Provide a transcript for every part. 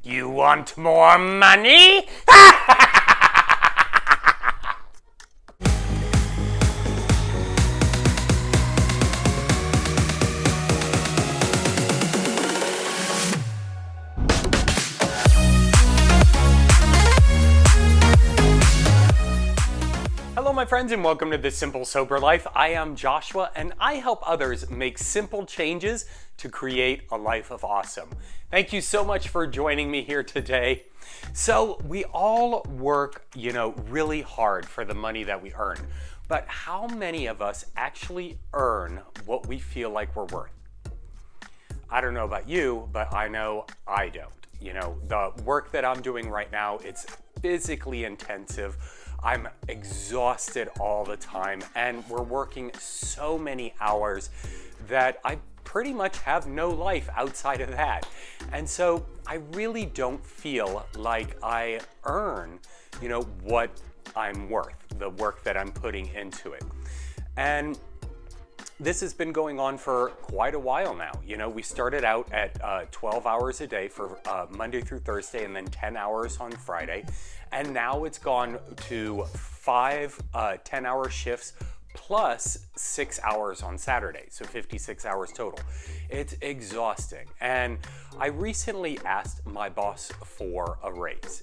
You want more money? Hello, my friends, and welcome to The Simple Sober Life. I am Joshua, and I help others make simple changes to create a life of awesome. Thank you so much for joining me here today. So, we all work, really hard for the money that we earn. But how many of us actually earn what we feel like we're worth? I don't know about you, but I know I don't. The work that I'm doing right now, it's physically intensive. I'm exhausted all the time, and we're working so many hours that I pretty much have no life outside of that. And so I really don't feel like I earn, what I'm worth, the work that I'm putting into it. And this has been going on for quite a while now. We started out at 12 hours a day for Monday through Thursday, and then 10 hours on Friday. And now it's gone to 5 10-hour shifts plus 6 hours on Saturday, so 56 hours total. It's exhausting. And I recently asked my boss for a raise.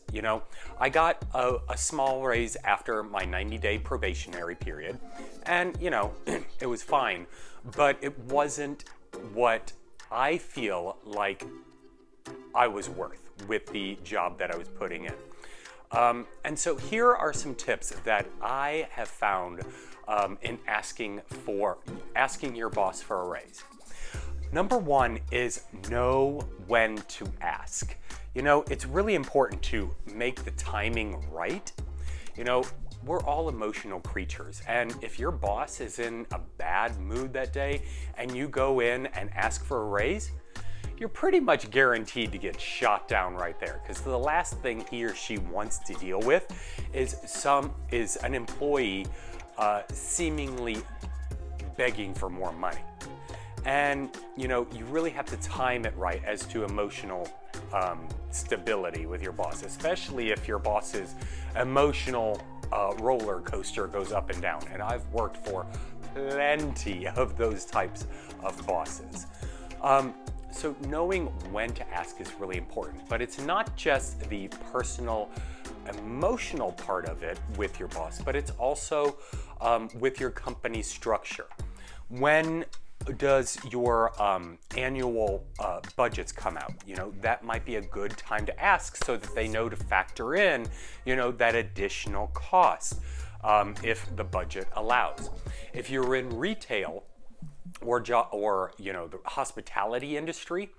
I got a small raise after my 90-day probationary period, and it was fine, but it wasn't what I feel like I was worth with the job that I was putting in. And so here are some tips that I have found in asking your boss for a raise. Number one is know when to ask. It's really important to make the timing right. We're all emotional creatures, and if your boss is in a bad mood that day and you go in and ask for a raise, you're pretty much guaranteed to get shot down right there, because the last thing he or she wants to deal with is an employee seemingly begging for more money. And you really have to time it right as to emotional stability with your boss, especially if your boss's emotional roller coaster goes up and down. And I've worked for plenty of those types of bosses. So knowing when to ask is really important, but it's not just the personal, emotional part of it with your boss, but it's also with your company structure. When does your annual budgets come out? That might be a good time to ask so that they know to factor in, that additional cost if the budget allows. If you're in retail, or the hospitality industry,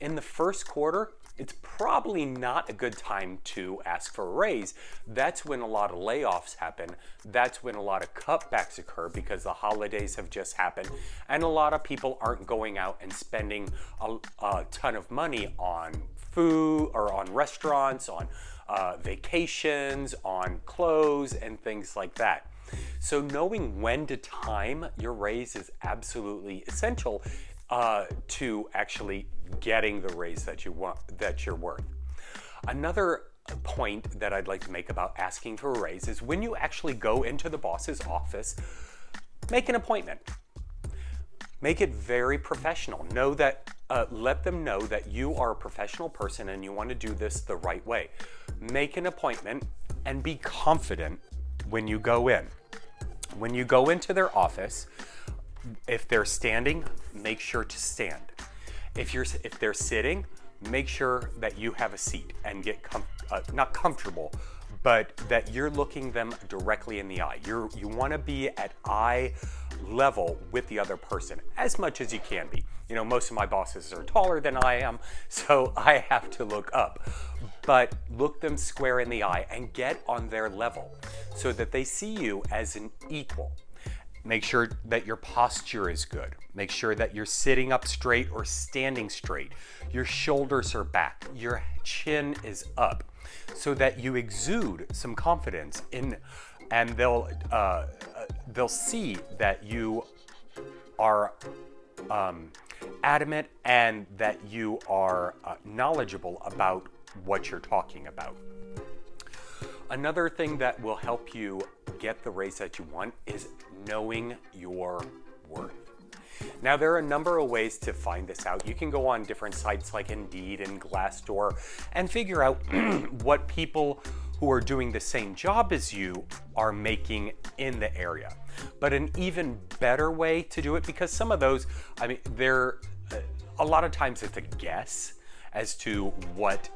in the first quarter, it's probably not a good time to ask for a raise. That's when a lot of layoffs happen. That's when a lot of cutbacks occur because the holidays have just happened, and a lot of people aren't going out and spending a ton of money on food or on restaurants, on vacations, on clothes, and things like that. So knowing when to time your raise is absolutely essential to actually getting the raise that you want, that you're worth. Another point that I'd like to make about asking for a raise is when you actually go into the boss's office, make an appointment. Make it very professional. Let them know that you are a professional person and you want to do this the right way. Make an appointment and be confident when you go in. When you go into their office, if they're standing, make sure to stand. If they're sitting, make sure that you have a seat and get not comfortable, but that you're looking them directly in the eye. You want to be at eye level with the other person as much as you can be. Most of my bosses are taller than I am, so I have to look up. But look them square in the eye and get on their level so that they see you as an equal. Make sure that your posture is good. Make sure that you're sitting up straight or standing straight. Your shoulders are back. Your chin is up so that you exude some confidence and they'll see that you are adamant and that you are knowledgeable about what you're talking about. Another thing that will help you get the raise that you want is knowing your worth. Now, there are a number of ways to find this out. You can go on different sites like Indeed and Glassdoor and figure out what people who are doing the same job as you are making in the area. But an even better way to do it, because some of those, they're a lot of times it's a guess as to what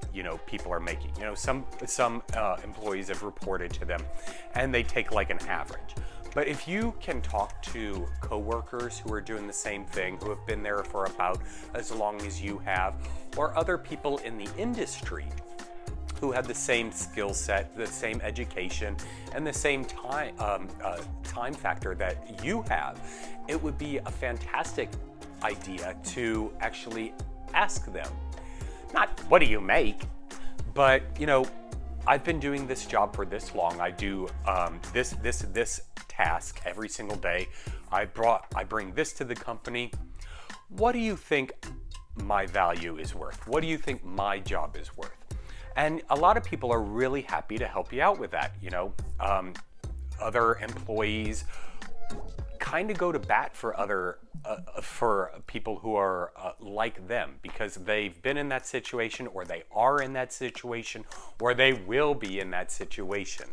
people are making. Some employees have reported to them, and they take like an average. But if you can talk to coworkers who are doing the same thing, who have been there for about as long as you have, or other people in the industry who have the same skill set, the same education, and the same time factor that you have, it would be a fantastic idea to actually ask them. Not, what do you make? But, I've been doing this job for this long. I do this task every single day. I bring this to the company. What do you think my value is worth? What do you think my job is worth? And a lot of people are really happy to help you out with that. Other employees kind of go to bat for people who are like them, because they've been in that situation, or they are in that situation, or they will be in that situation.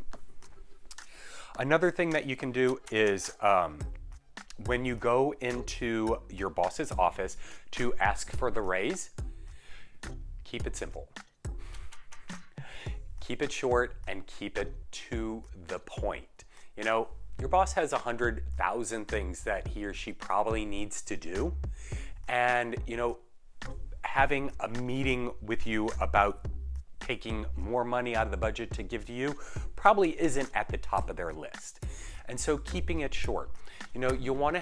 Another thing that you can do is when you go into your boss's office to ask for the raise, keep it simple. Keep it short and keep it to the point. Your boss has 100,000 things that he or she probably needs to do. And, having a meeting with you about taking more money out of the budget to give to you probably isn't at the top of their list. And so keeping it short. You don't want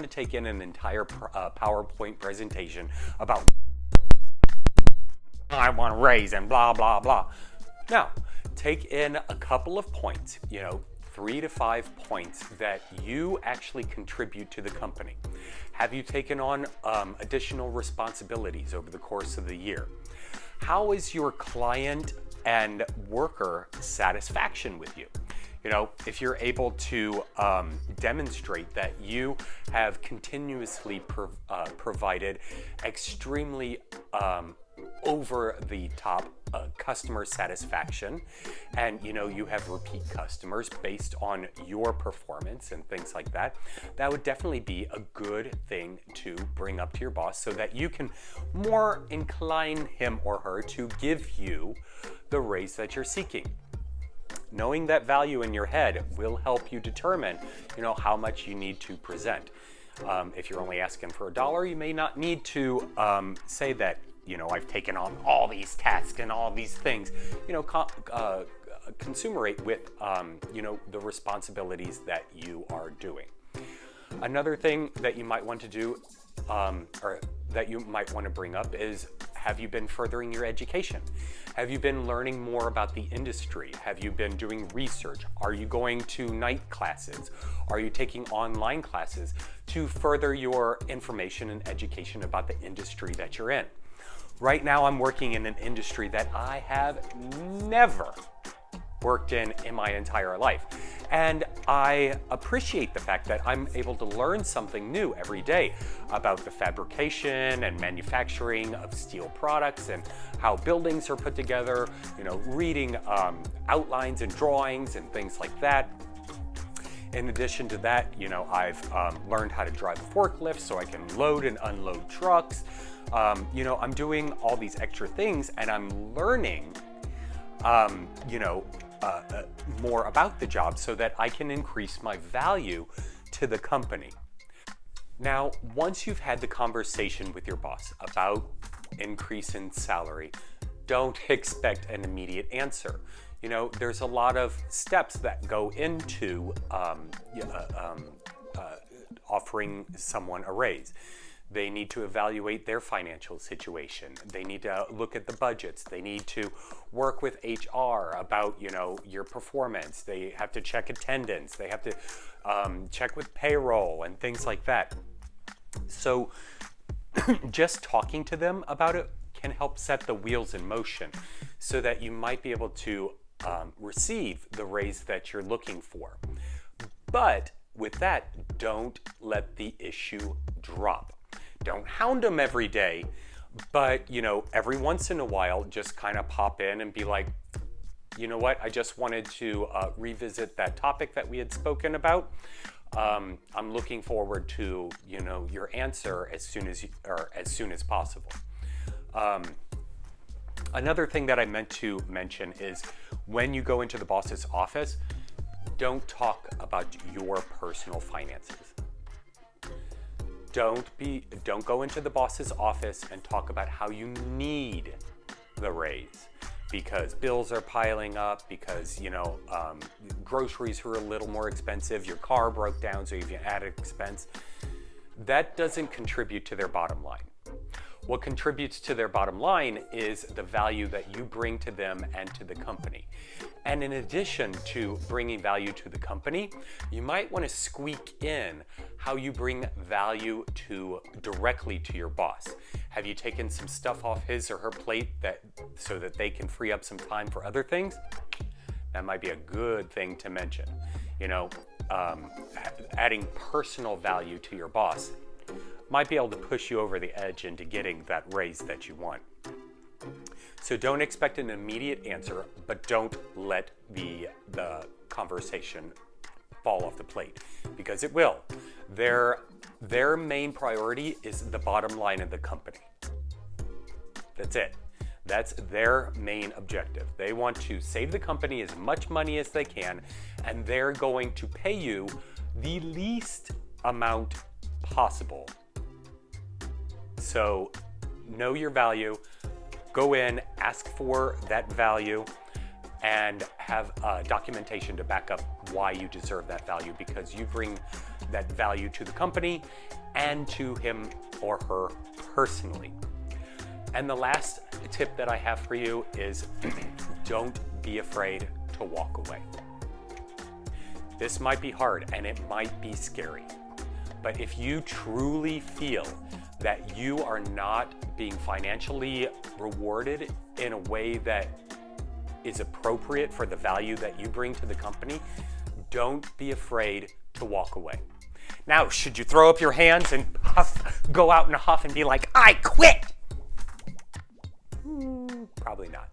to take in an entire PowerPoint presentation about I want to raise and blah, blah, blah. Now, take in a couple of points, 3 to 5 points that you actually contribute to the company. Have you taken on additional responsibilities over the course of the year? How is your client and worker satisfaction with you? If you're able to demonstrate that you have continuously provided extremely over the top customer satisfaction, and you have repeat customers based on your performance and things like that, that would definitely be a good thing to bring up to your boss, so that you can more incline him or her to give you the raise that you're seeking. Knowing that value in your head will help you determine how much you need to present. If you're only asking for $1, you may not need to say that I've taken on all these tasks and all these things. Consumerate with the responsibilities that you are doing. Another thing that you might want to do, or that you might want to bring up, is, have you been furthering your education? Have you been learning more about the industry? Have you been doing research? Are you going to night classes? Are you taking online classes to further your information and education about the industry that you're in? Right now, I'm working in an industry that I have never worked in my entire life. And I appreciate the fact that I'm able to learn something new every day about the fabrication and manufacturing of steel products and how buildings are put together, reading outlines and drawings and things like that. In addition to that, I've learned how to drive a forklift so I can load and unload trucks. I'm doing all these extra things, and I'm learning, more about the job so that I can increase my value to the company. Now, once you've had the conversation with your boss about increase in salary, don't expect an immediate answer. There's a lot of steps that go into offering someone a raise. They need to evaluate their financial situation. They need to look at the budgets. They need to work with HR about, your performance. They have to check attendance. They have to check with payroll and things like that. So just talking to them about it can help set the wheels in motion so that you might be able to receive the raise that you're looking for. But with that, don't let the issue drop. Don't hound them every day, but every once in a while, just kind of pop in and be like, you know what, I just wanted to revisit that topic that we had spoken about. I'm looking forward to your answer as soon as possible. Another thing that I meant to mention is when you go into the boss's office, don't talk about your personal finances. Don't go into the boss's office and talk about how you need the raise because bills are piling up, because groceries are a little more expensive, your car broke down, so you have an added expense. That doesn't contribute to their bottom line. What contributes to their bottom line is the value that you bring to them and to the company. And in addition to bringing value to the company, you might want to squeak in how you bring value directly to your boss. Have you taken some stuff off his or her plate so that they can free up some time for other things? That might be a good thing to mention. Adding personal value to your boss might be able to push you over the edge into getting that raise that you want. So don't expect an immediate answer, but don't let the conversation fall off the plate, because it will. Their main priority is the bottom line of the company. That's it. That's their main objective. They want to save the company as much money as they can, and they're going to pay you the least amount possible. So know your value, go in, ask for that value, and have documentation to back up why you deserve that value, because you bring that value to the company and to him or her personally. And the last tip that I have for you is don't be afraid to walk away. This might be hard and it might be scary, but if you truly feel that you are not being financially rewarded in a way that is appropriate for the value that you bring to the company, don't be afraid to walk away. Now, should you throw up your hands and go out in a huff and be like, I quit? Probably not.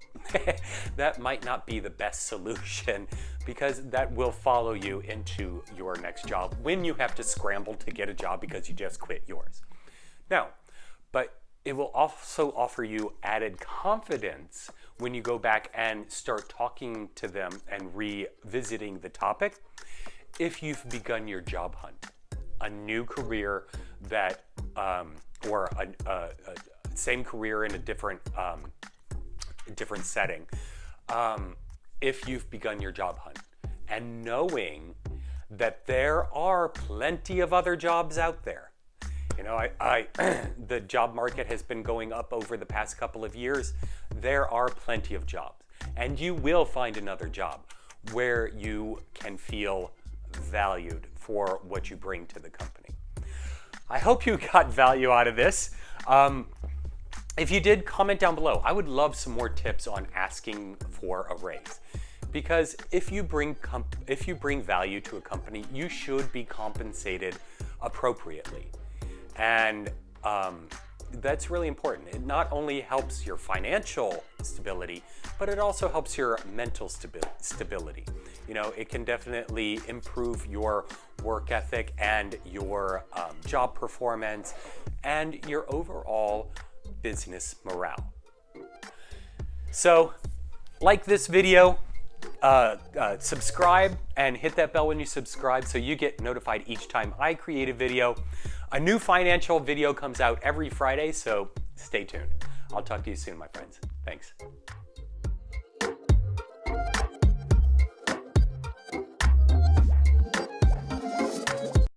That might not be the best solution, because that will follow you into your next job when you have to scramble to get a job because you just quit yours. Now, but it will also offer you added confidence when you go back and start talking to them and revisiting the topic if you've begun your job hunt. A new career that, or a same career in a different setting. If you've begun your job hunt and knowing that there are plenty of other jobs out there. The job market has been going up over the past couple of years. There are plenty of jobs, and you will find another job where you can feel valued for what you bring to the company. I hope you got value out of this. If you did, comment down below. I would love some more tips on asking for a raise, because if you bring value to a company, you should be compensated appropriately. And that's really important. It not only helps your financial stability, but it also helps your mental stability. It can definitely improve your work ethic and your job performance and your overall business morale. So, like this video, subscribe and hit that bell when you subscribe so you get notified each time I create a video. A new financial video comes out every Friday, so stay tuned. I'll talk to you soon, my friends. Thanks.